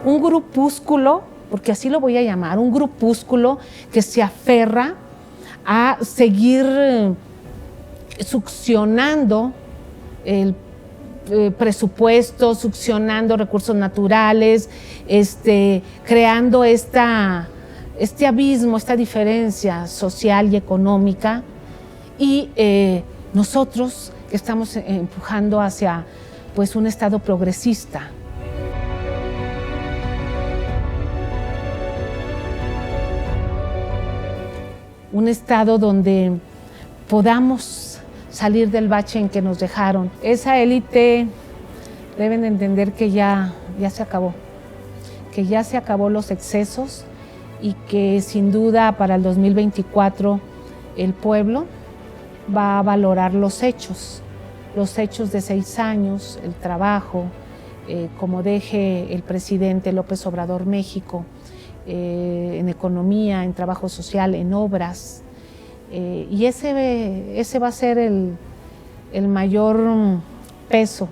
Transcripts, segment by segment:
un grupúsculo, porque así lo voy a llamar, un grupúsculo que se aferra a seguir succionando el presupuesto, succionando recursos naturales, creando este abismo, esta diferencia social y económica, y nosotros estamos empujando hacia pues, un Estado progresista. Un Estado donde podamos salir del bache en que nos dejaron. Esa élite deben entender que ya se acabó, que ya se acabó los excesos y que sin duda para el 2024 el pueblo va a valorar los hechos de 6 años, el trabajo, como deje el presidente López Obrador México, en economía, en trabajo social, en obras. Y ese va a ser el mayor peso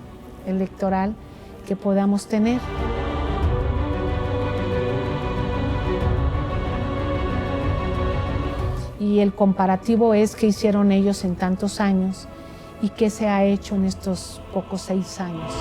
electoral que podamos tener. Y el comparativo es qué hicieron ellos en tantos años y qué se ha hecho en estos pocos 6 años.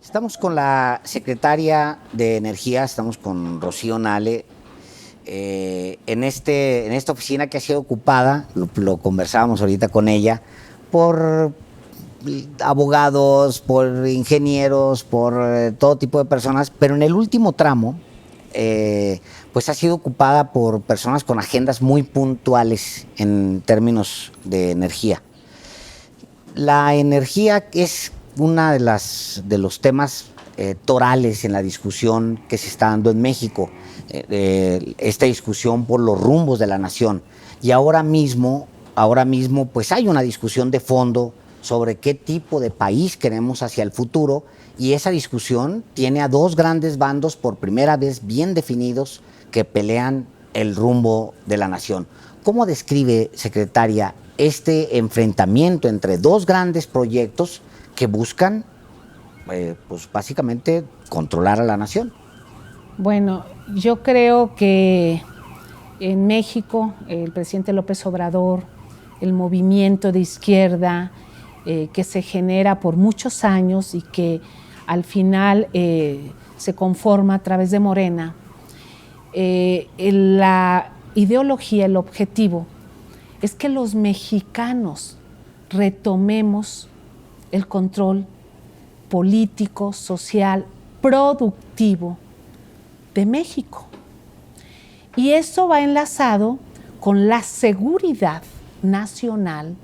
Estamos con la secretaria de Energía, estamos con Rocío Nale, en esta oficina que ha sido ocupada, lo conversábamos ahorita con ella, por abogados, por ingenieros, por todo tipo de personas, pero en el último tramo, pues ha sido ocupada por personas con agendas muy puntuales en términos de energía. La energía es una de los temas torales en la discusión que se está dando en México, esta discusión por los rumbos de la nación. Y ahora mismo pues hay una discusión de fondo sobre qué tipo de país queremos hacia el futuro, y esa discusión tiene a dos grandes bandos por primera vez bien definidos que pelean el rumbo de la nación. ¿Cómo describe, secretaria, este enfrentamiento entre dos grandes proyectos que buscan, pues básicamente, controlar a la nación? Bueno, yo creo que en México el presidente López Obrador, el movimiento de izquierda que se genera por muchos años y que al final se conforma a través de Morena, la ideología, el objetivo es que los mexicanos retomemos el control político, social, productivo de México. Y eso va enlazado con la seguridad nacional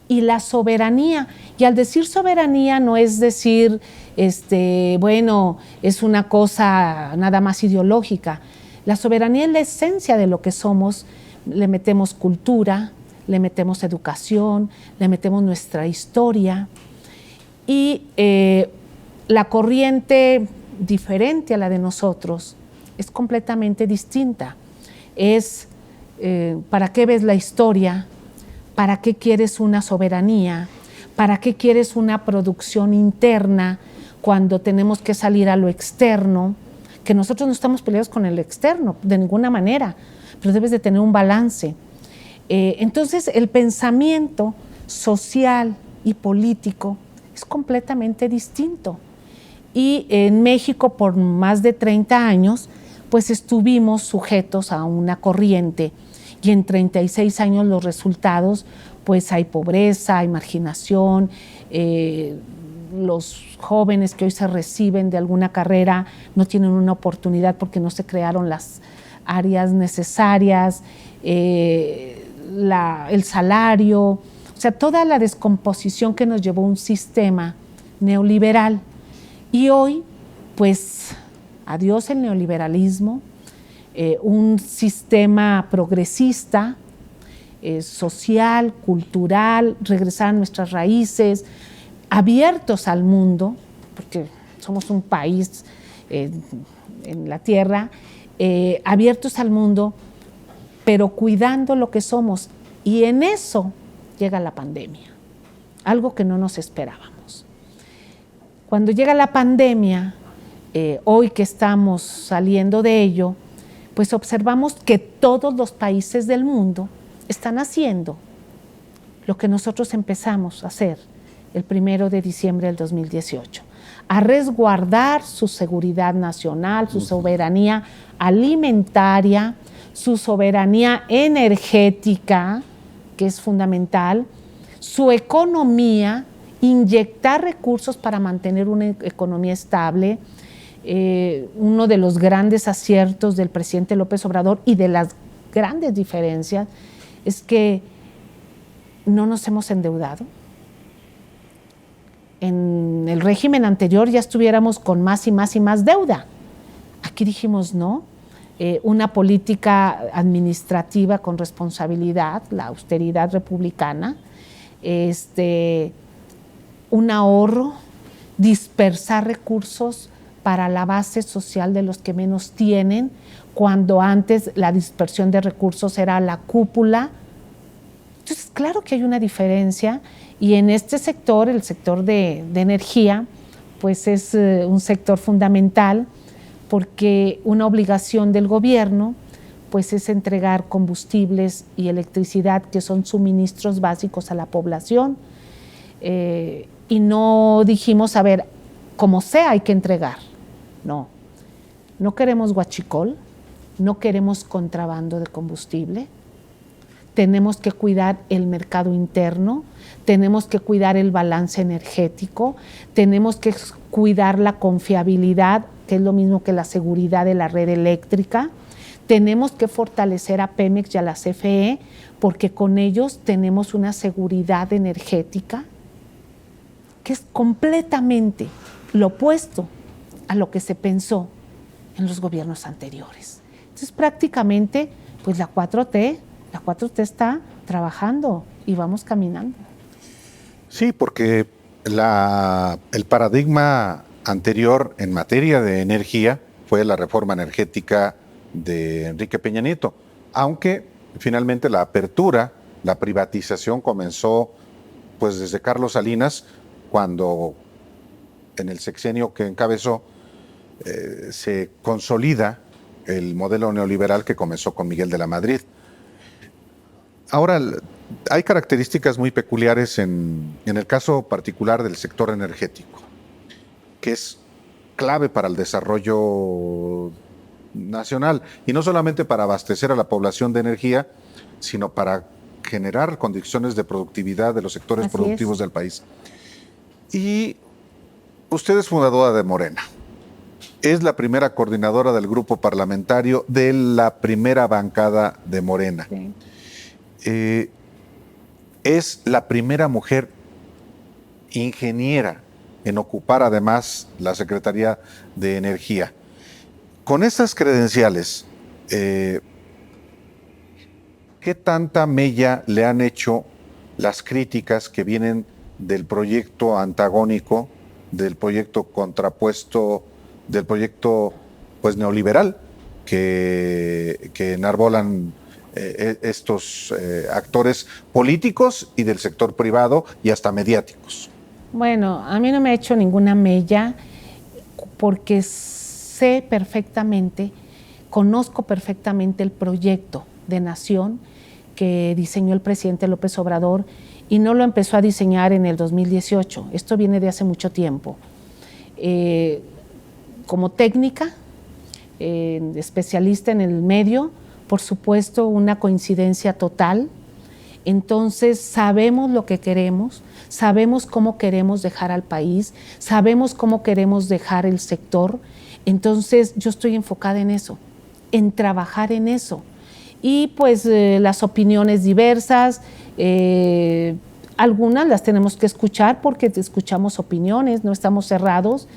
y la soberanía. Y al decir soberanía no es decir, bueno, es una cosa nada más ideológica. La soberanía es la esencia de lo que somos. Le metemos cultura, le metemos educación, le metemos nuestra historia. Y la corriente diferente a la de nosotros es completamente distinta. Es ¿para qué ves la historia? ¿Para qué quieres una soberanía? ¿Para qué quieres una producción interna cuando tenemos que salir a lo externo? Que nosotros no estamos peleados con el externo de ninguna manera, pero debes de tener un balance. Entonces el pensamiento social y político es completamente distinto. Y en México por más de 30 años, pues estuvimos sujetos a una corriente, y en 36 años los resultados, pues hay pobreza, hay marginación, los jóvenes que hoy se reciben de alguna carrera no tienen una oportunidad porque no se crearon las áreas necesarias, el salario, O sea, toda la descomposición que nos llevó un sistema neoliberal. Y hoy, pues, adiós el neoliberalismo, un sistema progresista, social, cultural, regresar a nuestras raíces, abiertos al mundo, porque somos un país en la tierra, abiertos al mundo, pero cuidando lo que somos. Y en eso llega la pandemia, algo que no nos esperábamos. Cuando llega la pandemia, hoy que estamos saliendo de ello, pues observamos que todos los países del mundo están haciendo lo que nosotros empezamos a hacer el 1 de diciembre del 2018, a resguardar su seguridad nacional, su soberanía alimentaria, su soberanía energética, que es fundamental, su economía, inyectar recursos para mantener una economía estable. Uno de los grandes aciertos del presidente López Obrador y de las grandes diferencias es que no nos hemos endeudado. En el régimen anterior ya estuviéramos con más y más y más deuda. Aquí dijimos no, una política administrativa con responsabilidad, la austeridad republicana, un ahorro, dispersar recursos para la base social de los que menos tienen, cuando antes la dispersión de recursos era la cúpula. Entonces, claro que hay una diferencia, y en este sector, el sector de energía, pues es un sector fundamental, porque una obligación del gobierno pues es entregar combustibles y electricidad, que son suministros básicos a la población, y no dijimos, a ver, como sea hay que entregar. No, no queremos huachicol, no queremos contrabando de combustible, tenemos que cuidar el mercado interno, tenemos que cuidar el balance energético, tenemos que cuidar la confiabilidad, que es lo mismo que la seguridad de la red eléctrica. Tenemos que fortalecer a Pemex y a la CFE, porque con ellos tenemos una seguridad energética que es completamente lo opuesto a lo que se pensó en los gobiernos anteriores. Entonces, prácticamente, pues la 4T está trabajando y vamos caminando. Sí, porque el paradigma anterior en materia de energía fue la reforma energética de Enrique Peña Nieto, aunque finalmente la apertura, la privatización comenzó pues desde Carlos Salinas, cuando en el sexenio que encabezó se consolida el modelo neoliberal que comenzó con Miguel de la Madrid. Ahora, hay características muy peculiares en el caso particular del sector energético, que es clave para el desarrollo nacional, y no solamente para abastecer a la población de energía, sino para generar condiciones de productividad de los sectores productivos del país. Y usted es fundadora de Morena, es la primera coordinadora del grupo parlamentario de la primera bancada de Morena. Sí. Es la primera mujer ingeniera en ocupar además la Secretaría de Energía. Con estas credenciales, ¿qué tanta mella le han hecho las críticas que vienen del proyecto antagónico, del proyecto contrapuesto, del proyecto pues neoliberal que enarbolan estos actores políticos y del sector privado y hasta mediáticos? Bueno, a mí no me ha hecho ninguna mella, porque sé perfectamente, conozco perfectamente el proyecto de nación que diseñó el presidente López Obrador, y no lo empezó a diseñar en el 2018, esto viene de hace mucho tiempo. Como técnica, especialista en el medio, por supuesto, una coincidencia total. Entonces, sabemos lo que queremos, sabemos cómo queremos dejar al país, sabemos cómo queremos dejar el sector. Entonces, yo estoy enfocada en eso, en trabajar en eso. Y pues las opiniones diversas, algunas las tenemos que escuchar porque escuchamos opiniones, no estamos cerrados,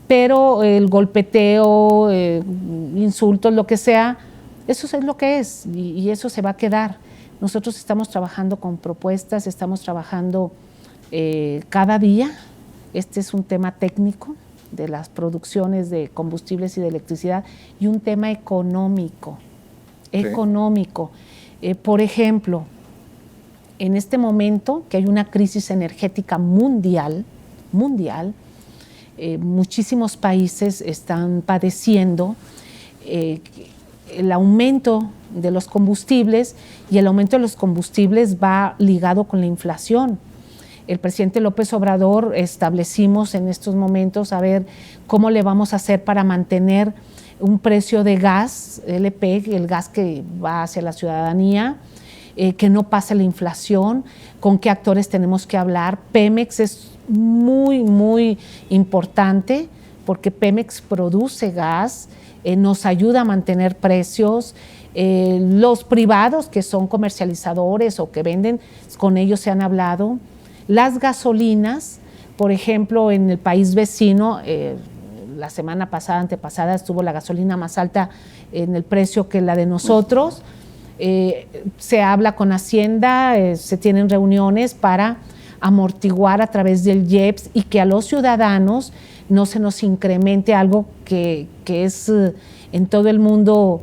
pero el golpeteo, insultos, lo que sea, eso es lo que es y eso se va a quedar. Nosotros estamos trabajando con propuestas, estamos trabajando cada día. Este es un tema técnico de las producciones de combustibles y de electricidad y un tema económico. Sí. Por ejemplo, en este momento que hay una crisis energética mundial, muchísimos países están padeciendo el aumento de los combustibles y el aumento de los combustibles va ligado con la inflación. El presidente López Obrador establecimos en estos momentos a ver cómo le vamos a hacer para mantener un precio de gas, LP, el gas que va hacia la ciudadanía, que no pase la inflación, con qué actores tenemos que hablar. Pemex es muy, muy importante porque Pemex produce gas, nos ayuda a mantener precios. Los privados que son comercializadores o que venden, con ellos se han hablado. Las gasolinas, por ejemplo, en el país vecino, la semana pasada, antepasada, estuvo la gasolina más alta en el precio que la de nosotros. Se habla con Hacienda, se tienen reuniones para amortiguar a través del IEPS y que a los ciudadanos no se nos incremente algo que es en todo el mundo,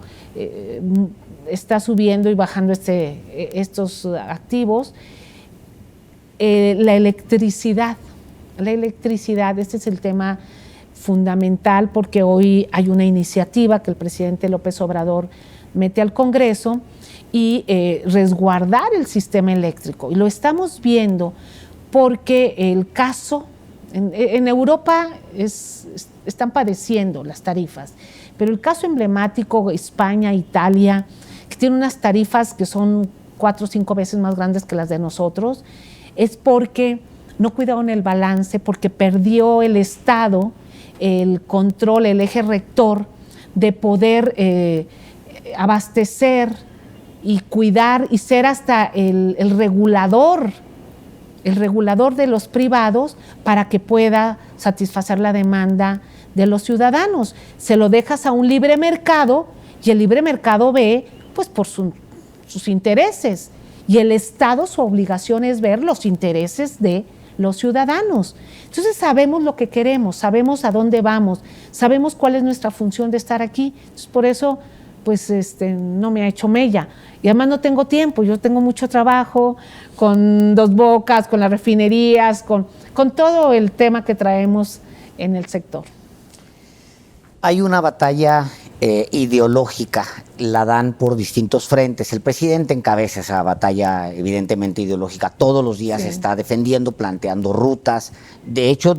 está subiendo y bajando estos activos. La electricidad, este es el tema fundamental porque hoy hay una iniciativa que el presidente López Obrador mete al Congreso y resguardar el sistema eléctrico. Y lo estamos viendo porque el caso, en Europa están padeciendo las tarifas, pero el caso emblemático, España, Italia, que tiene unas tarifas que son 4 o 5 veces más grandes que las de nosotros, es porque no cuidaron el balance, porque perdió el Estado el control, el eje rector de poder abastecer y cuidar y ser hasta el regulador de los privados para que pueda satisfacer la demanda de los ciudadanos. Se lo dejas a un libre mercado y el libre mercado ve pues por sus intereses. Y el Estado, su obligación es ver los intereses de los ciudadanos. Entonces sabemos lo que queremos, sabemos a dónde vamos, sabemos cuál es nuestra función de estar aquí. Entonces, por eso, pues no me ha hecho mella. Y además no tengo tiempo, yo tengo mucho trabajo con Dos Bocas, con las refinerías, con todo el tema que traemos en el sector. Hay una batalla ideológica, la dan por distintos frentes. El presidente encabeza esa batalla evidentemente ideológica. Todos los días Sí. está defendiendo, planteando rutas. De hecho,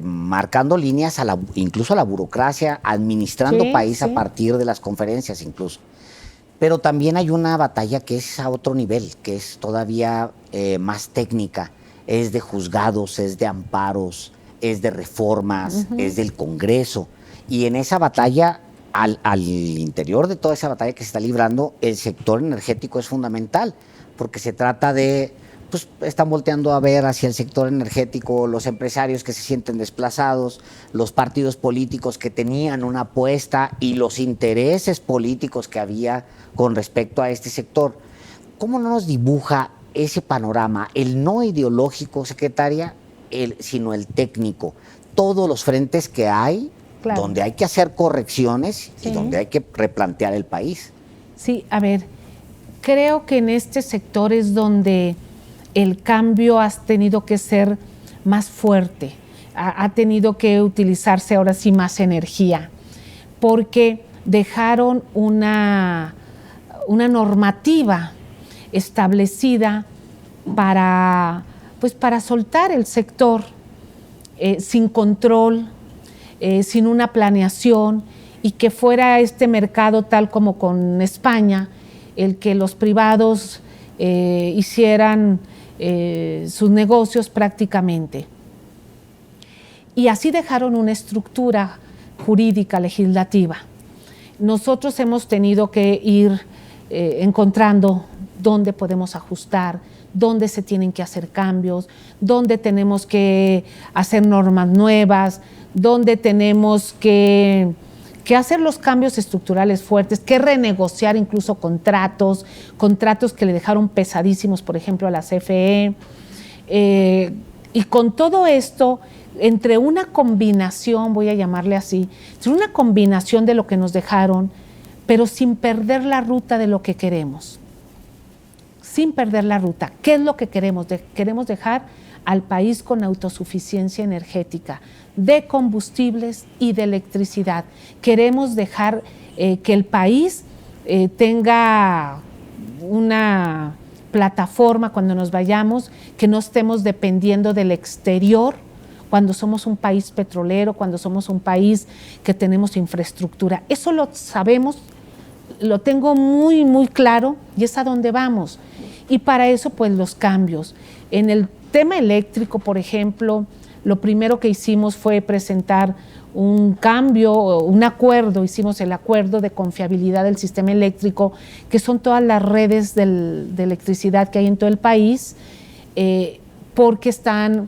marcando líneas incluso a la burocracia, administrando Sí, país sí. a partir de las conferencias incluso. Pero también hay una batalla que es a otro nivel, que es todavía más técnica. Es de juzgados, es de amparos, es de reformas, es del Congreso. Y en esa batalla, al interior de toda esa batalla que se está librando, el sector energético es fundamental, porque se trata de, pues están volteando a ver hacia el sector energético los empresarios que se sienten desplazados, los partidos políticos que tenían una apuesta y los intereses políticos que había con respecto a este sector. ¿Cómo no nos dibuja ese panorama, el no ideológico, secretaria, sino el técnico? Todos los frentes que hay, Claro. donde hay que hacer correcciones Sí. y donde hay que replantear el país. Sí, a ver, creo que en este sector es donde el cambio ha tenido que ser más fuerte, ha tenido que utilizarse ahora sí más energía, porque dejaron una normativa establecida para soltar el sector sin control, sin una planeación, y que fuera este mercado tal como con España, el que los privados hicieran sus negocios prácticamente. Y así dejaron una estructura jurídica, legislativa. Nosotros hemos tenido que ir encontrando dónde podemos ajustar, dónde se tienen que hacer cambios, dónde tenemos que hacer normas nuevas, dónde tenemos que hacer los cambios estructurales fuertes, que renegociar incluso contratos que le dejaron pesadísimos, por ejemplo, a la CFE. Y con todo esto, entre una combinación, voy a llamarle así, entre una combinación de lo que nos dejaron, pero sin perder la ruta de lo que queremos. Sin perder la ruta. ¿Qué es lo que queremos? Queremos dejar al país con autosuficiencia energética, de combustibles y de electricidad. Queremos dejar que el país tenga una plataforma cuando nos vayamos, que no estemos dependiendo del exterior, cuando somos un país petrolero, cuando somos un país que tenemos infraestructura. Eso lo sabemos, lo tengo muy, muy claro y es a dónde vamos. Y para eso, pues, los cambios. En el tema eléctrico, por ejemplo, lo primero que hicimos fue presentar un cambio, un acuerdo, hicimos el acuerdo de confiabilidad del sistema eléctrico, que son todas las redes de electricidad que hay en todo el país, porque están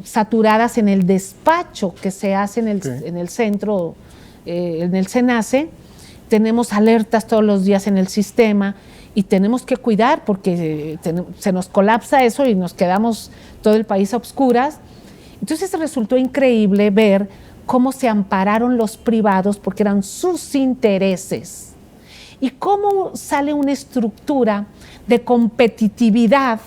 saturadas en el despacho que se hace en el centro, en el SENACE. Tenemos alertas todos los días en el sistema y tenemos que cuidar porque se nos colapsa eso y nos quedamos todo el país a obscuras. Entonces resultó increíble ver cómo se ampararon los privados porque eran sus intereses y cómo sale una estructura de competitividad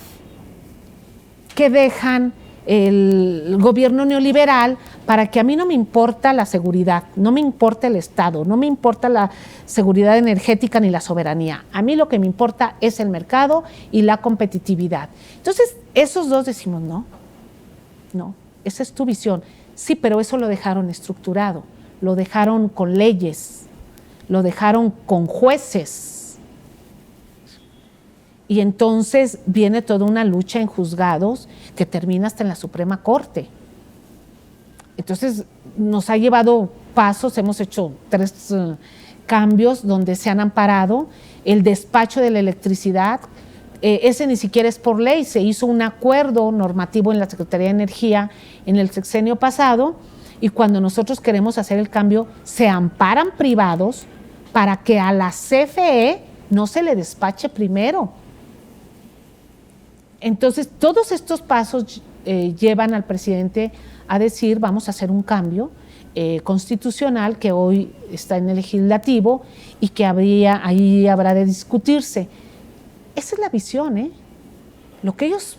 que dejan el gobierno neoliberal para que a mí no me importa la seguridad, no me importa el Estado, no me importa la seguridad energética ni la soberanía. A mí lo que me importa es el mercado y la competitividad. Entonces, esos dos decimos, no, esa es tu visión. Sí, pero eso lo dejaron estructurado, lo dejaron con leyes, lo dejaron con jueces. Y entonces viene toda una lucha en juzgados que termina hasta en la Suprema Corte. Entonces nos ha llevado pasos, hemos hecho 3 cambios donde se han amparado el despacho de la electricidad. Ese ni siquiera es por ley, se hizo un acuerdo normativo en la Secretaría de Energía en el sexenio pasado y cuando nosotros queremos hacer el cambio se amparan privados para que a la CFE no se le despache primero. Entonces, todos estos pasos llevan al presidente a decir, vamos a hacer un cambio constitucional que hoy está en el legislativo y que ahí habrá de discutirse. Esa es la visión, lo que ellos,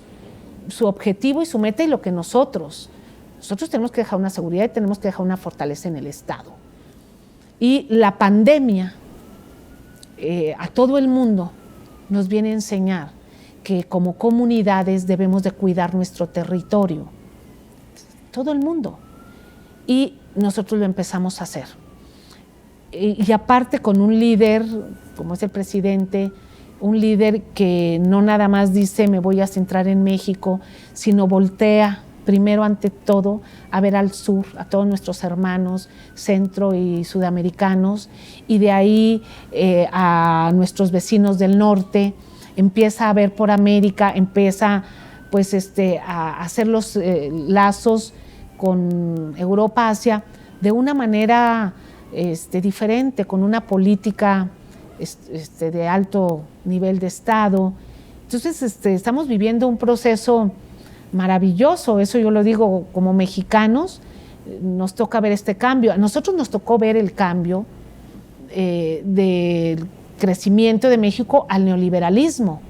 su objetivo y su meta y lo que nosotros tenemos que dejar una seguridad y tenemos que dejar una fortaleza en el Estado. Y la pandemia a todo el mundo nos viene a enseñar que como comunidades debemos de cuidar nuestro territorio, todo el mundo, y nosotros lo empezamos a hacer. Y aparte con un líder, como es el presidente, un líder que no nada más dice me voy a centrar en México, sino voltea primero ante todo a ver al sur, a todos nuestros hermanos centro y sudamericanos, y de ahí a nuestros vecinos del norte, empieza a ver por América, empieza pues a hacer los lazos con Europa, Asia, de una manera diferente, con una política de alto nivel de Estado. Entonces estamos viviendo un proceso maravilloso, eso yo lo digo como mexicanos, nos toca ver este cambio. A nosotros nos tocó ver el cambio del crecimiento de México al neoliberalismo.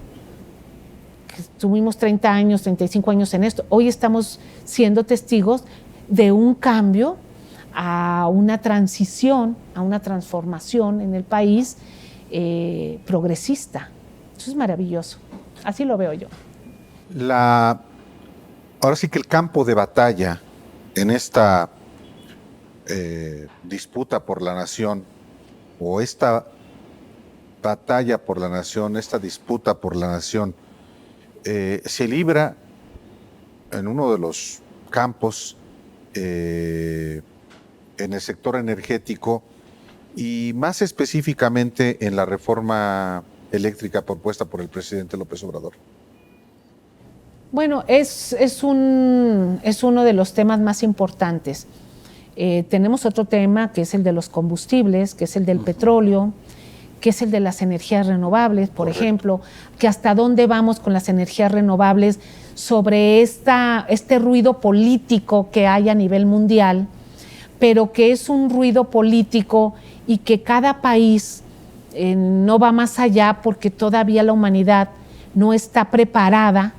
Tuvimos 30 años, 35 años en esto. Hoy estamos siendo testigos de un cambio a una transición, a una transformación en el país progresista. Eso es maravilloso. Así lo veo yo. Ahora sí que el campo de batalla en esta disputa por la nación o esta batalla por la nación, esta disputa por la nación, se libra en uno de los campos en el sector energético y más específicamente en la reforma eléctrica propuesta por el presidente López Obrador? Bueno, es uno de los temas más importantes. Tenemos otro tema que es el de los combustibles, que es el del petróleo, que es el de las energías renovables, por ejemplo, que hasta dónde vamos con las energías renovables sobre este ruido político que hay a nivel mundial, pero que es un ruido político y que cada país no va más allá porque todavía la humanidad no está preparada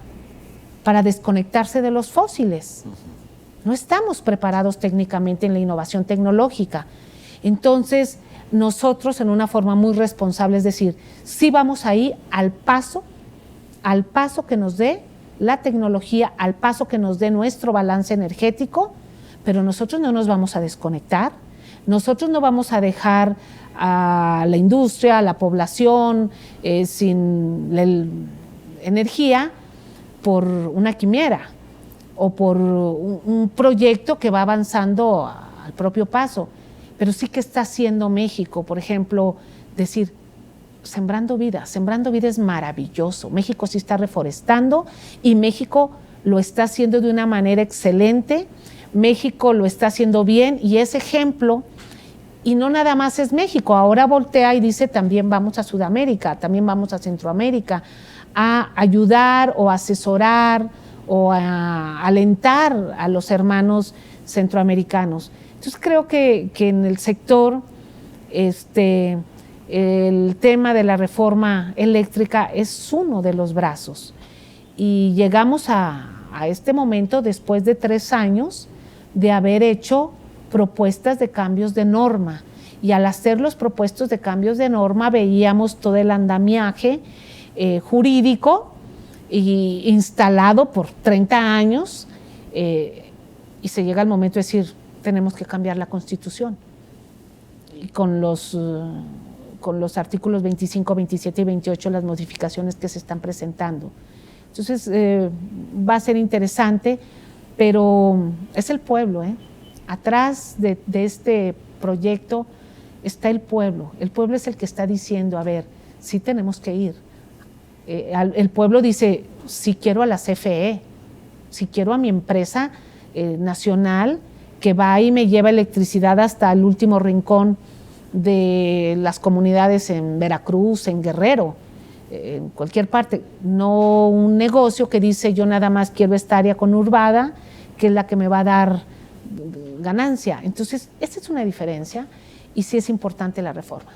para desconectarse de los fósiles. No estamos preparados técnicamente en la innovación tecnológica. Entonces, nosotros en una forma muy responsable, es decir, sí vamos ahí al paso que nos dé la tecnología, al paso que nos dé nuestro balance energético, pero nosotros no nos vamos a desconectar, nosotros no vamos a dejar a la industria, a la población sin energía por una quimera o por un proyecto que va avanzando al propio paso. Pero sí que está haciendo México, por ejemplo, decir, sembrando vida es maravilloso. México sí está reforestando y México lo está haciendo de una manera excelente, México lo está haciendo bien y es ejemplo. Y no nada más es México, ahora voltea y dice también vamos a Sudamérica, también vamos a Centroamérica, a ayudar o asesorar o a alentar a los hermanos centroamericanos. Entonces creo que en el sector el tema de la reforma eléctrica es uno de los brazos. Y llegamos a este momento después de 3 años de haber hecho propuestas de cambios de norma. Y al hacer los propuestos de cambios de norma veíamos todo el andamiaje jurídico y instalado por 30 años y se llega el momento de decir, tenemos que cambiar la Constitución. Y con los artículos 25, 27 y 28, las modificaciones que se están presentando. Entonces, va a ser interesante, pero es el pueblo, Atrás de este proyecto está el pueblo. El pueblo es el que está diciendo, a ver, sí tenemos que ir. El pueblo dice, sí quiero a la CFE, sí quiero a mi empresa nacional que va y me lleva electricidad hasta el último rincón de las comunidades en Veracruz, en Guerrero, en cualquier parte. No un negocio que dice, yo nada más quiero esta área conurbada, que es la que me va a dar ganancia. Entonces, esta es una diferencia y sí es importante la reforma.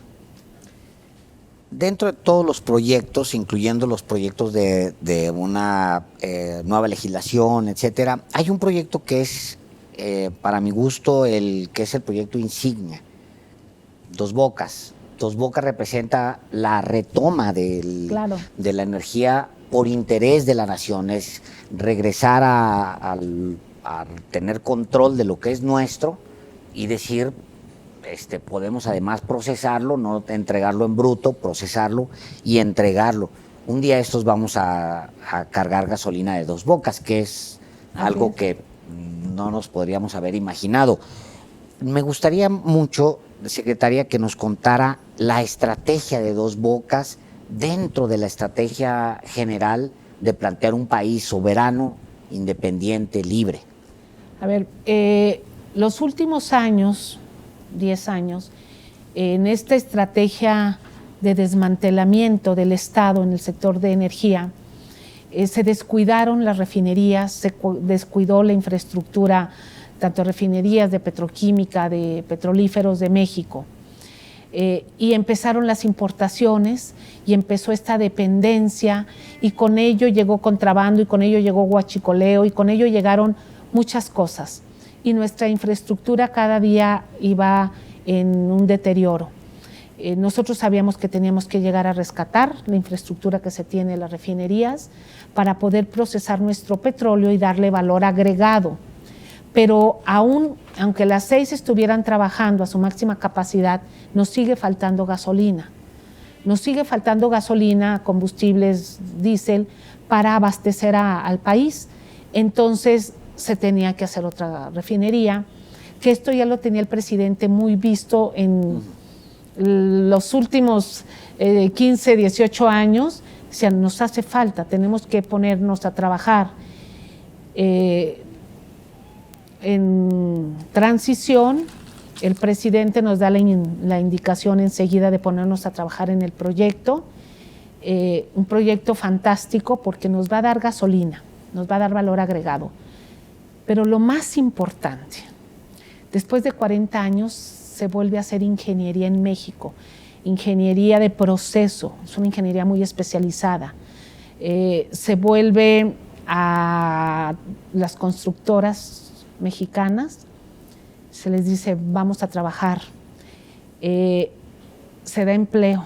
Dentro de todos los proyectos, incluyendo los proyectos de una nueva legislación, etcétera, hay un proyecto que es, para mi gusto, que es el proyecto insignia, Dos Bocas. Dos Bocas representa la retoma de la energía por interés de la nación, es regresar a tener control de lo que es nuestro y decir, podemos además procesarlo, no entregarlo en bruto, procesarlo y entregarlo. Un día estos vamos a cargar gasolina de Dos Bocas, que es algo que no nos podríamos haber imaginado. Me gustaría mucho, secretaria, que nos contara la estrategia de Dos Bocas dentro de la estrategia general de plantear un país soberano, independiente, libre. A ver, los últimos años, 10 años, en esta estrategia de desmantelamiento del Estado en el sector de energía, se descuidaron las refinerías, se descuidó la infraestructura, tanto refinerías de petroquímica, de petrolíferos de México, y empezaron las importaciones y empezó esta dependencia y con ello llegó contrabando y con ello llegó huachicoleo y con ello llegaron muchas cosas y nuestra infraestructura cada día iba en un deterioro. Nosotros sabíamos que teníamos que llegar a rescatar la infraestructura que se tiene en las refinerías para poder procesar nuestro petróleo y darle valor agregado. Pero aunque las 6 estuvieran trabajando a su máxima capacidad, nos sigue faltando gasolina. Nos sigue faltando gasolina, combustibles, diésel, para abastecer al país. Entonces se tenía que hacer otra refinería, que esto ya lo tenía el presidente muy visto en los últimos 15, 18 años, decían, nos hace falta, tenemos que ponernos a trabajar. En transición, el presidente nos da la indicación enseguida de ponernos a trabajar en el proyecto, un proyecto fantástico porque nos va a dar gasolina, nos va a dar valor agregado. Pero lo más importante, después de 40 años se vuelve a hacer ingeniería en México, ingeniería de proceso, es una ingeniería muy especializada. Se vuelve a las constructoras mexicanas, se les dice vamos a trabajar, se da empleo,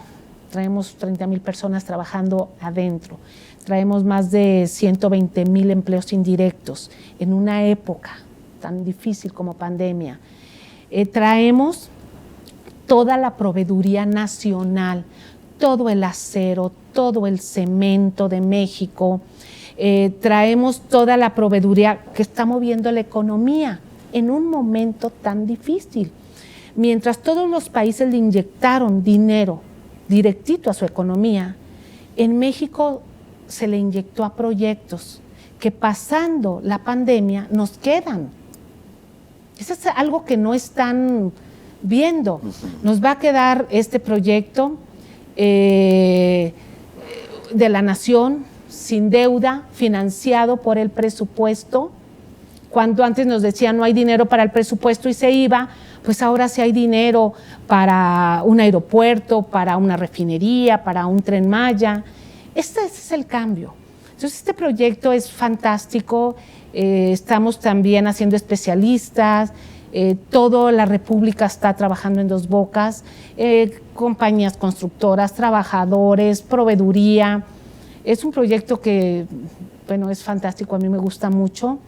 traemos 30,000 personas trabajando adentro, traemos más de 120,000 empleos indirectos en una época tan difícil como pandemia. Traemos toda la proveeduría nacional, todo el acero, todo el cemento de México, traemos toda la proveeduría que está moviendo la economía en un momento tan difícil. Mientras todos los países le inyectaron dinero directito a su economía, en México se le inyectó a proyectos que pasando la pandemia nos quedan. Eso es algo que no están viendo. Nos va a quedar este proyecto de la nación, sin deuda, financiado por el presupuesto. Cuando antes nos decían no hay dinero para el presupuesto y se iba, pues ahora sí hay dinero para un aeropuerto, para una refinería, para un Tren Maya. Este es el cambio. Entonces este proyecto es fantástico, estamos también haciendo especialistas, toda la República está trabajando en Dos Bocas, compañías constructoras, trabajadores, proveeduría. Es un proyecto que, bueno, es fantástico, a mí me gusta mucho,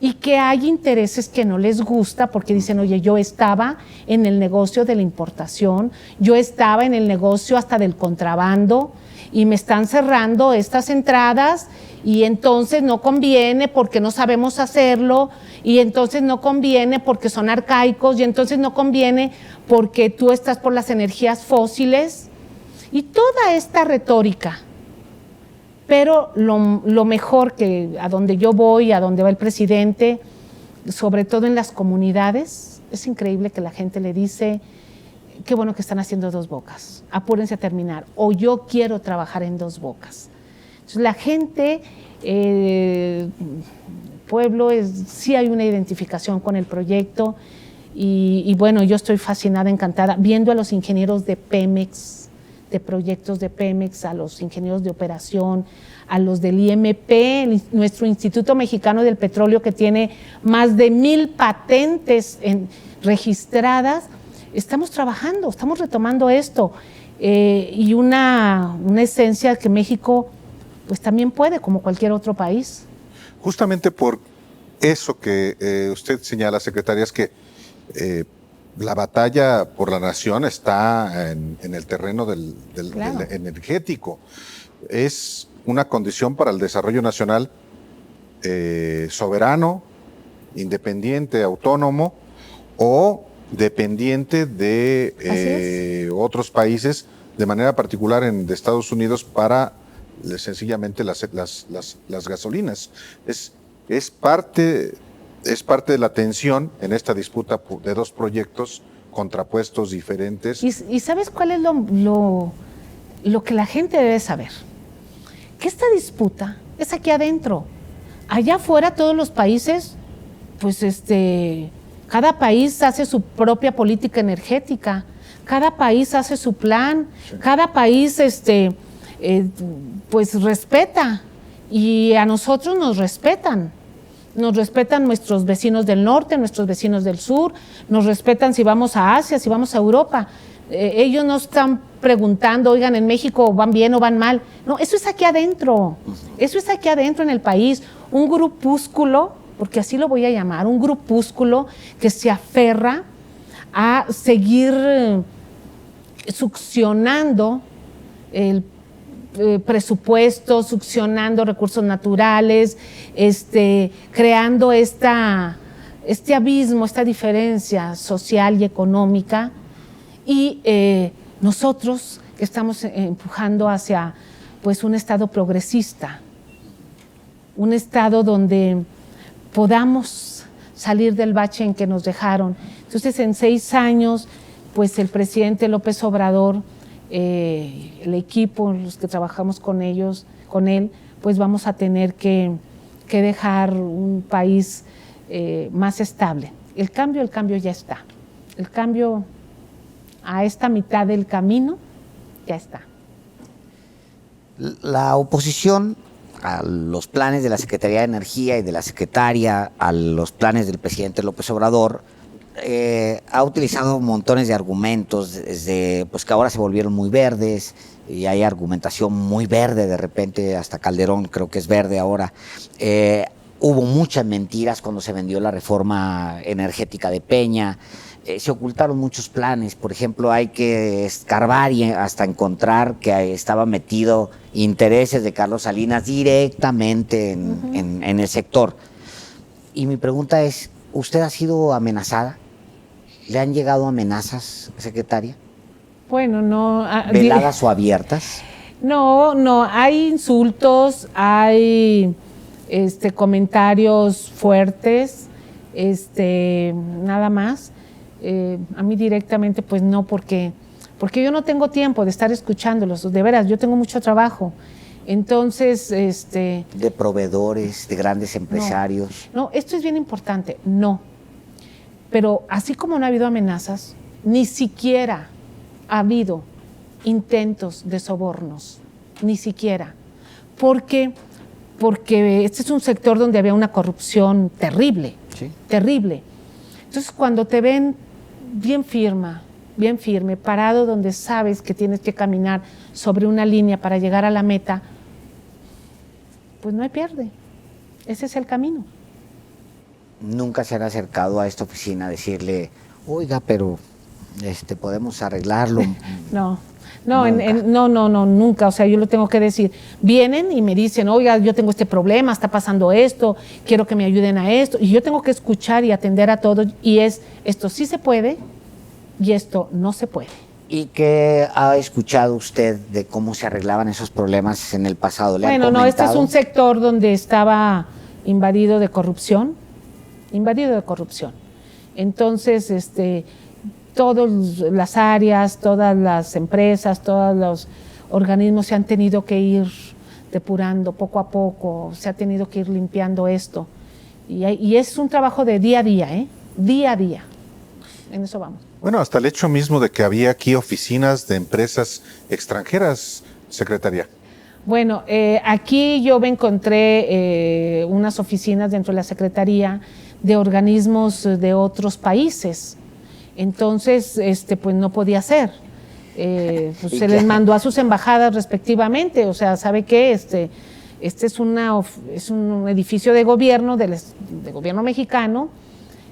y que hay intereses que no les gusta porque dicen, oye, yo estaba en el negocio de la importación, yo estaba en el negocio hasta del contrabando y me están cerrando estas entradas y entonces no conviene porque no sabemos hacerlo y entonces no conviene porque son arcaicos y entonces no conviene porque tú estás por las energías fósiles y toda esta retórica. Pero lo mejor que a donde yo voy, a donde va el presidente, sobre todo en las comunidades, es increíble que la gente le dice, qué bueno que están haciendo Dos Bocas, apúrense a terminar, o yo quiero trabajar en Dos Bocas. Entonces la gente, pueblo, sí hay una identificación con el proyecto y bueno, yo estoy fascinada, encantada, viendo a los ingenieros de Pemex, de proyectos de Pemex, a los ingenieros de operación, a los del IMP, nuestro Instituto Mexicano del Petróleo, que tiene más de 1,000 patentes registradas. Estamos trabajando, estamos retomando esto y una esencia que México pues también puede, como cualquier otro país. Justamente por eso que usted señala, secretaria, es que la batalla por la nación está en el terreno del energético. Es una condición para el desarrollo nacional soberano, independiente, autónomo o dependiente de otros países, de manera particular de Estados Unidos para sencillamente las gasolinas. Es parte de la tensión en esta disputa de dos proyectos contrapuestos, diferentes. ¿Y sabes cuál es lo que la gente debe saber? Que esta disputa es aquí adentro. Allá afuera todos los países, pues cada país hace su propia política energética, cada país hace su plan, sí. Cada país pues respeta y a nosotros nos respetan. Nos respetan nuestros vecinos del norte, nuestros vecinos del sur, nos respetan si vamos a Asia, si vamos a Europa. Ellos no están preguntando, oigan, en México van bien o van mal. No, eso es aquí adentro, eso es aquí adentro en el país. Un grupúsculo, porque así lo voy a llamar, un grupúsculo que se aferra a seguir succionando el presupuesto, succionando recursos naturales, creando este abismo, esta diferencia social y económica y Nosotros estamos empujando hacia pues, un Estado progresista, un Estado donde podamos salir del bache en que nos dejaron. Entonces, en 6 años, pues el presidente López Obrador, el equipo, los que trabajamos con él, pues vamos a tener que dejar un país más estable. El cambio ya está. El cambio a esta mitad del camino ya está. La oposición a los planes de la Secretaría de Energía y de la secretaria, a los planes del presidente López Obrador, ha utilizado montones de argumentos, desde pues que ahora se volvieron muy verdes, y hay argumentación muy verde de repente, hasta Calderón creo que es verde ahora. Hubo muchas mentiras cuando se vendió la reforma energética de Peña. Se ocultaron muchos planes, por ejemplo, hay que escarbar y hasta encontrar que estaba metido intereses de Carlos Salinas directamente en el sector. Y mi pregunta es, ¿usted ha sido amenazada? ¿Le han llegado amenazas, secretaria? Bueno, no. ¿Veladas o abiertas? No, hay insultos, hay comentarios fuertes, nada más. A mí directamente pues no, porque yo no tengo tiempo de estar escuchándolos, de veras, yo tengo mucho trabajo. Entonces, de proveedores, de grandes empresarios. No, esto es bien importante, no. Pero así como no ha habido amenazas, ni siquiera ha habido intentos de sobornos, ni siquiera. Porque este es un sector donde había una corrupción terrible, ¿Sí? terrible. Entonces, cuando te ven bien firme, parado donde sabes que tienes que caminar sobre una línea para llegar a la meta, pues no hay pierde. Ese es el camino. Nunca se han acercado a esta oficina a decirle, oiga, pero podemos arreglarlo. No, nunca. O sea, yo lo tengo que decir. Vienen y me dicen, oiga, yo tengo este problema, está pasando esto, quiero que me ayuden a esto. Y yo tengo que escuchar y atender a todos. Y esto sí se puede y esto no se puede. ¿Y qué ha escuchado usted de cómo se arreglaban esos problemas en el pasado? Bueno, no, este es un sector donde estaba invadido de corrupción. Entonces, todas las áreas, todas las empresas, todos los organismos se han tenido que ir depurando poco a poco, se ha tenido que ir limpiando esto. Y es un trabajo de día a día, día a día. En eso vamos. Bueno, hasta el hecho mismo de que había aquí oficinas de empresas extranjeras, secretaria. Bueno, aquí yo me encontré unas oficinas dentro de la Secretaría de organismos de otros países. Entonces, pues no podía ser. Pues se les mandó a sus embajadas respectivamente. O sea, ¿sabe qué? Este es un edificio de gobierno, de gobierno mexicano,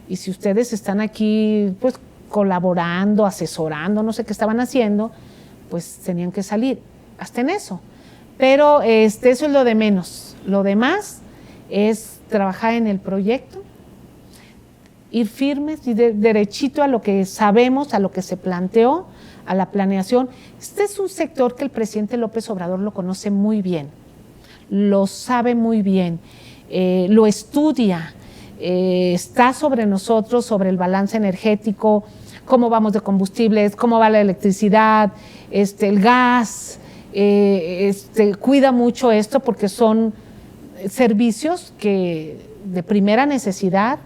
y si ustedes están aquí, pues colaborando, asesorando, no sé qué estaban haciendo, pues tenían que salir. Hasta en eso. Pero eso es lo de menos. Lo demás es trabajar en el proyecto, ir firmes y derechito a lo que sabemos, a lo que se planteó, a la planeación. Este es un sector que el presidente López Obrador lo conoce muy bien, lo sabe muy bien, lo estudia, está sobre nosotros, sobre el balance energético, cómo vamos de combustibles, cómo va la electricidad, el gas, cuida mucho esto porque son servicios de primera necesidad,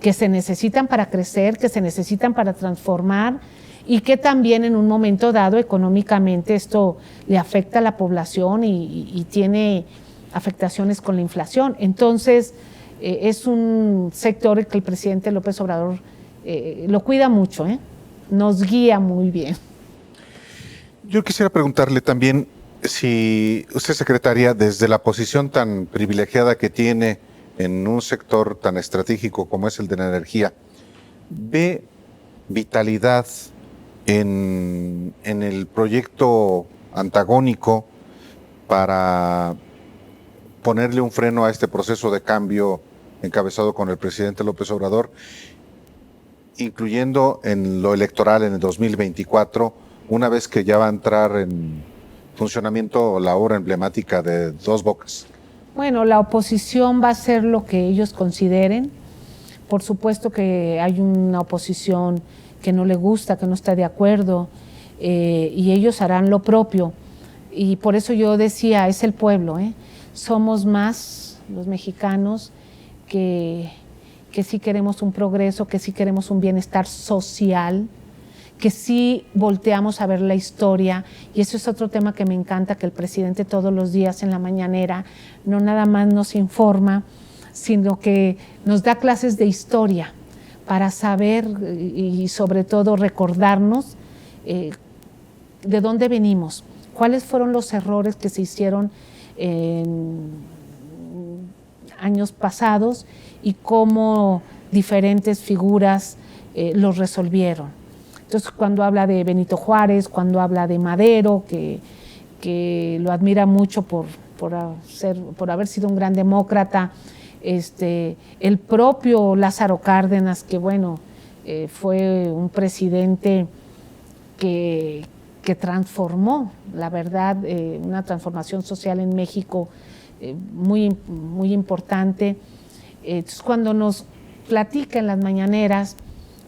que se necesitan para crecer, que se necesitan para transformar y que también en un momento dado económicamente esto le afecta a la población y tiene afectaciones con la inflación. Entonces, es un sector que el presidente López Obrador lo cuida mucho, nos guía muy bien. Yo quisiera preguntarle también si usted, secretaria, desde la posición tan privilegiada que tiene en un sector tan estratégico como es el de la energía, ¿ve vitalidad en el proyecto antagónico para ponerle un freno a este proceso de cambio encabezado con el presidente López Obrador, incluyendo en lo electoral en el 2024 una vez que ya va a entrar en funcionamiento la obra emblemática de Dos Bocas? Bueno, la oposición va a hacer lo que ellos consideren. Por supuesto que hay una oposición que no le gusta, que no está de acuerdo, y ellos harán lo propio. Y por eso yo decía, es el pueblo, somos más los mexicanos que sí queremos un progreso, que sí queremos un bienestar social, que sí volteamos a ver la historia, y eso es otro tema que me encanta, que el presidente todos los días en la mañanera no nada más nos informa, sino que nos da clases de historia para saber y sobre todo recordarnos de dónde venimos, cuáles fueron los errores que se hicieron en años pasados y cómo diferentes figuras los resolvieron. Entonces, cuando habla de Benito Juárez, cuando habla de Madero, que lo admira mucho por haber sido un gran demócrata, el propio Lázaro Cárdenas, que bueno, fue un presidente que transformó, la verdad, una transformación social en México muy, muy importante. Entonces, cuando nos platica en las mañaneras,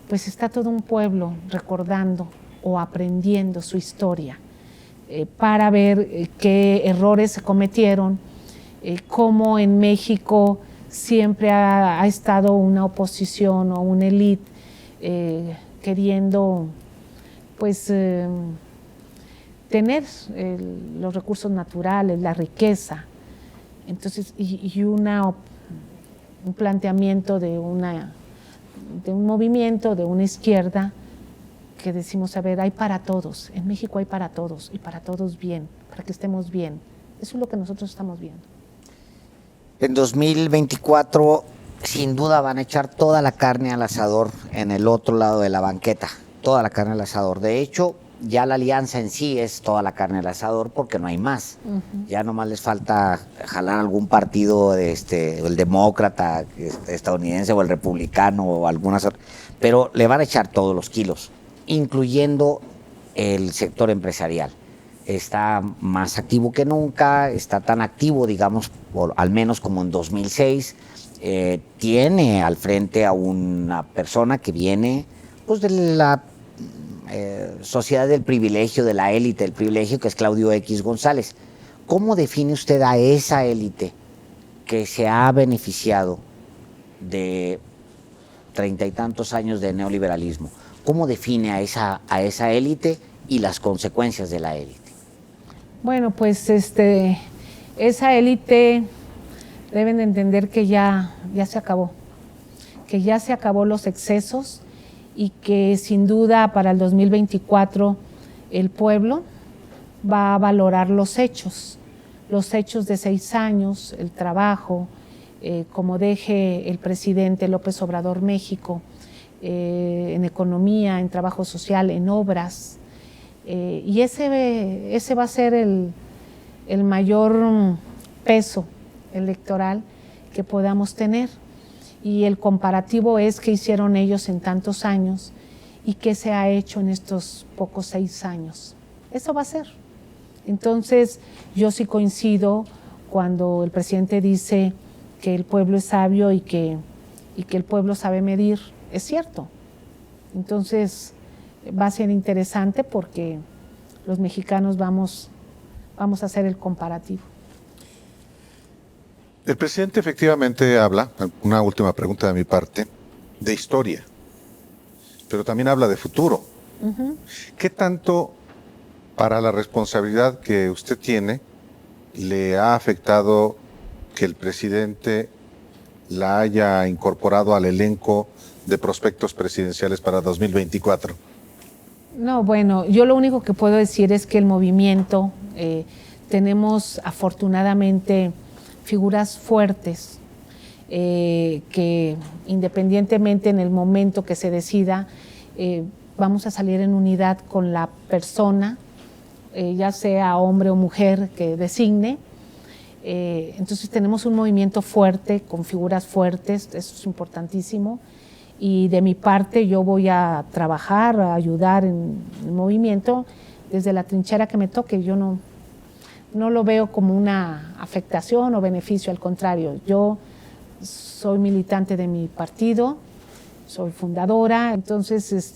pues está todo un pueblo recordando o aprendiendo su historia para ver qué errores se cometieron, cómo en México siempre ha estado una oposición o una élite queriendo pues tener los recursos naturales, la riqueza. Entonces, y un planteamiento de un movimiento, de una izquierda, que decimos, a ver, hay para todos, en México hay para todos, y para todos bien, para que estemos bien. Eso es lo que nosotros estamos viendo. En 2024, sin duda van a echar toda la carne al asador en el otro lado de la banqueta, toda la carne al asador. De hecho, ya la alianza en sí es toda la carne al asador porque no hay más. Ya nomás les falta jalar algún partido, el demócrata estadounidense o el republicano o algunas, pero le van a echar todos los kilos, incluyendo el sector empresarial. Está más activo que nunca, está tan activo, digamos, al menos como en 2006. Tiene al frente a una persona que viene pues de la sociedad del privilegio, de la élite del privilegio, que es Claudio X González. ¿Cómo define usted a esa élite que se ha beneficiado de 30 y tantos años de neoliberalismo? ¿Cómo define a esa élite y las consecuencias de la élite? Bueno, pues esa élite deben entender que ya se acabó, que ya se acabó los excesos, y que sin duda para el 2024 el pueblo va a valorar los hechos de 6 años, el trabajo, como deje el presidente López Obrador México, en economía, en trabajo social, en obras, y ese va a ser el mayor peso electoral que podamos tener. Y el comparativo es qué hicieron ellos en tantos años y qué se ha hecho en estos pocos 6 años. Eso va a ser. Entonces, yo sí coincido cuando el presidente dice que el pueblo es sabio y que el pueblo sabe medir. Es cierto. Entonces, va a ser interesante porque los mexicanos vamos a hacer el comparativo. El presidente efectivamente habla, una última pregunta de mi parte, de historia, pero también habla de futuro. ¿Qué tanto para la responsabilidad que usted tiene le ha afectado que el presidente la haya incorporado al elenco de prospectos presidenciales para 2024? No, bueno, yo lo único que puedo decir es que el movimiento, tenemos afortunadamente figuras fuertes que independientemente en el momento que se decida, vamos a salir en unidad con la persona, ya sea hombre o mujer que designe. Entonces tenemos un movimiento fuerte, con figuras fuertes, eso es importantísimo. Y de mi parte yo voy a trabajar, a ayudar en el movimiento desde la trinchera que me toque. Yo no lo veo como una afectación o beneficio, al contrario. Yo soy militante de mi partido, soy fundadora, entonces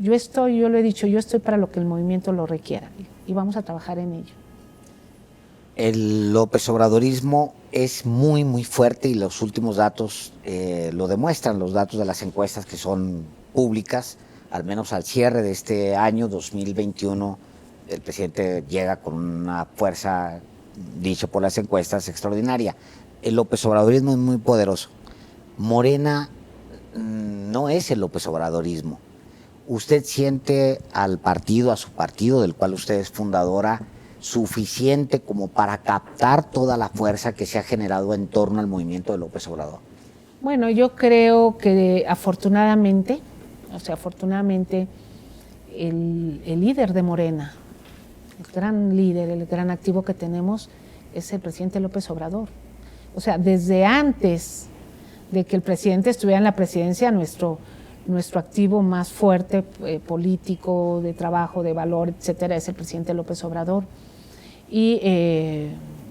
yo lo he dicho, yo estoy para lo que el movimiento lo requiera y vamos a trabajar en ello. El López Obradorismo es muy, muy fuerte y los últimos datos lo demuestran, los datos de las encuestas que son públicas, al menos al cierre de este año 2021, el presidente llega con una fuerza, dicho por las encuestas, extraordinaria. El López Obradorismo es muy poderoso. Morena no es el López Obradorismo. ¿Usted siente al partido, a su partido, del cual usted es fundadora, suficiente como para captar toda la fuerza que se ha generado en torno al movimiento de López Obrador? Bueno, yo creo que afortunadamente, el líder de Morena, el gran líder, el gran activo que tenemos es el presidente López Obrador. O sea, desde antes de que el presidente estuviera en la presidencia, nuestro activo más fuerte político, de trabajo, de valor, etcétera, es el presidente López Obrador. Y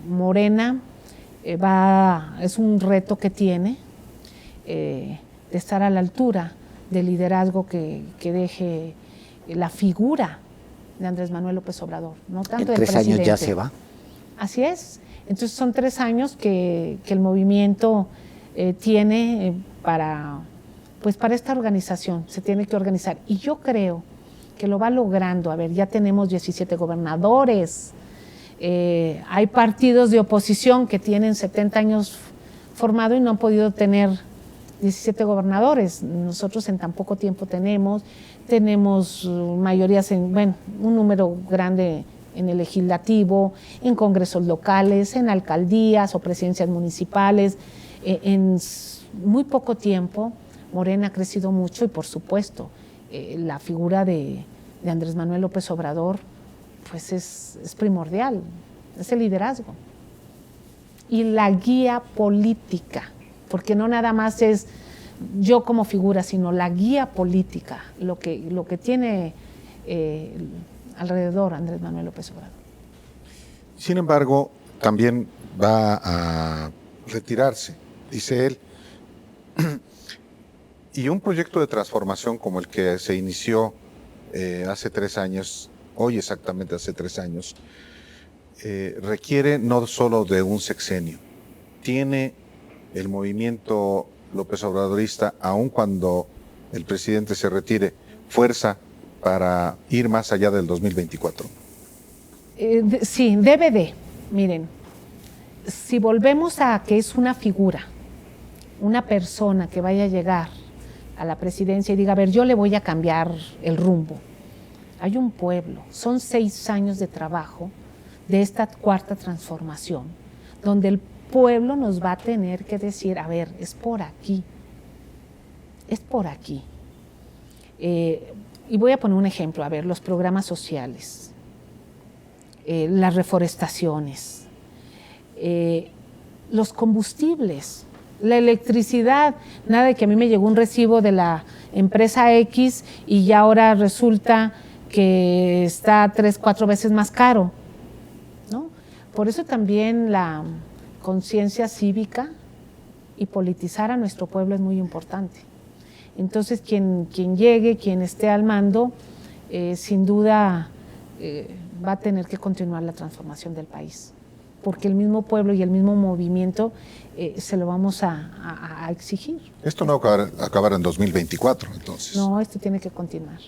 Morena es un reto que tiene de estar a la altura del liderazgo que deje la figura de Andrés Manuel López Obrador, no tanto del presidente. ¿En 3 años ya se va? Así es. Entonces son 3 años que el movimiento tiene para esta organización, se tiene que organizar. Y yo creo que lo va logrando. A ver, ya tenemos 17 gobernadores, hay partidos de oposición que tienen 70 años formado y no han podido tener 17 gobernadores. Nosotros en tan poco tiempo tenemos mayorías un número grande en el legislativo, en congresos locales, en alcaldías o presidencias municipales. En muy poco tiempo Morena ha crecido mucho y por supuesto la figura de Andrés Manuel López Obrador pues es primordial, es el liderazgo. Y la guía política, porque no nada más es yo como figura, sino la guía política, lo que tiene alrededor Andrés Manuel López Obrador. Sin embargo, también va a retirarse, dice él. Y un proyecto de transformación como el que se inició hace 3 años, hoy exactamente hace 3 años, requiere no solo de un sexenio. Tiene el movimiento López Obradorista, aun cuando el presidente se retire, fuerza para ir más allá del 2024. Sí, debe de. Miren, si volvemos a que es una figura, una persona que vaya a llegar a la presidencia y diga, a ver, yo le voy a cambiar el rumbo. Hay un pueblo, son 6 años de trabajo de esta 4ª transformación, donde el pueblo nos va a tener que decir, a ver, es por aquí, es por aquí. Y voy a poner un ejemplo, a ver, los programas sociales, las reforestaciones, los combustibles, la electricidad, nada de que a mí me llegó un recibo de la empresa X y ya ahora resulta que está 3, 4 veces más caro, ¿no? Por eso también la conciencia cívica y politizar a nuestro pueblo es muy importante. Entonces quien llegue, quien esté al mando, sin duda va a tener que continuar la transformación del país, porque el mismo pueblo y el mismo movimiento se lo vamos a exigir. Esto no va a acabar en 2024, entonces. No, esto tiene que continuar.